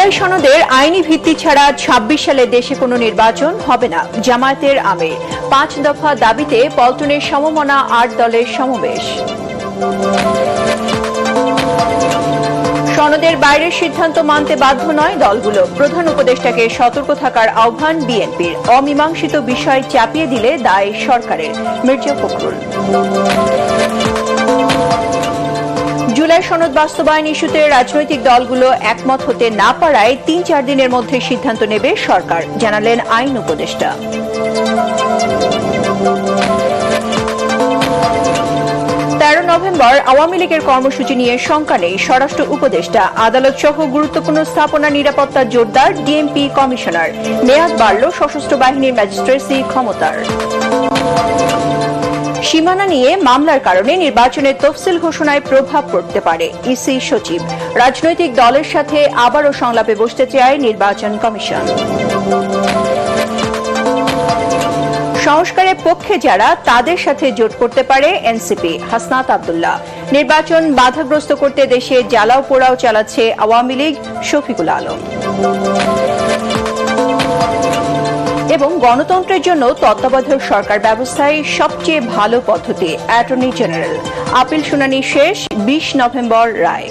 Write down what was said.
জুলাই সনদের আইনি ভিত্তি ছাড়া ২৬ সালে দেশে কোনো নির্বাচন হবে না, জামায়াতের আমির। ৫ দফা দাবিতে পল্টনের সমমনা ৮ দলের সমাবেশ। সনদের বাইরের সিদ্ধান্ত মানতে বাধ্য নয় দলগুলো, প্রধান উপদেষ্টাকে সতর্ক থাকার আহ্বান বিএনপির। অমীমাংসিত বিষয় চাপিয়ে দিলে দায় সরকারের, মির্জা ফখরুল। জুলাই সনদ বাস্তবায়ন ইস্যুতে রাজনৈতিক দলগুলো একমত হতে না পারায় ৩-৪ দিনের মধ্যে সিদ্ধান্ত নেবে সরকার, জানালেন আইন উপদেষ্টা। ১৩ নভেম্বর আওয়ামী লীগের কর্মসূচি নিয়ে শঙ্কা নেই স্বরাষ্ট্র উপদেষ্টা। আদালত সহ গুরুত্বপূর্ণ স্থাপনা নিরাপত্তা জোরদার, ডিএমপি কমিশনার। মেয়াদ বাড়ল সশস্ত্র বাহিনীর ম্যাজিস্ট্রেসি ক্ষমতার। সীমানা নিয়ে মামলার কারণে নির্বাচনের তফসিল ঘোষণায় প্রভাব পড়তে পারে, ইসি সচিব। রাজনৈতিক দলের সাথে আবারও সংলাপে বসতে চায় নির্বাচন কমিশন। সংস্কারের পক্ষে যারা তাদের সাথে জোট করতে পারে এনসিপি, হাসনাত আব্দুল্লাহ। নির্বাচন বাধাগ্রস্ত করতে দেশে জ্বালাও পোড়াও চালাচ্ছে আওয়ামী লীগ, শফিকুল আলম। এবং গণতন্ত্রের জন্য তত্ত্বাবধায়ক সরকার ব্যবস্থায় সবচেয়ে ভালো পদ্ধতি, অ্যাটর্নি জেনারেল। আপিল শুনানি শেষ, ২০ নভেম্বর রায়।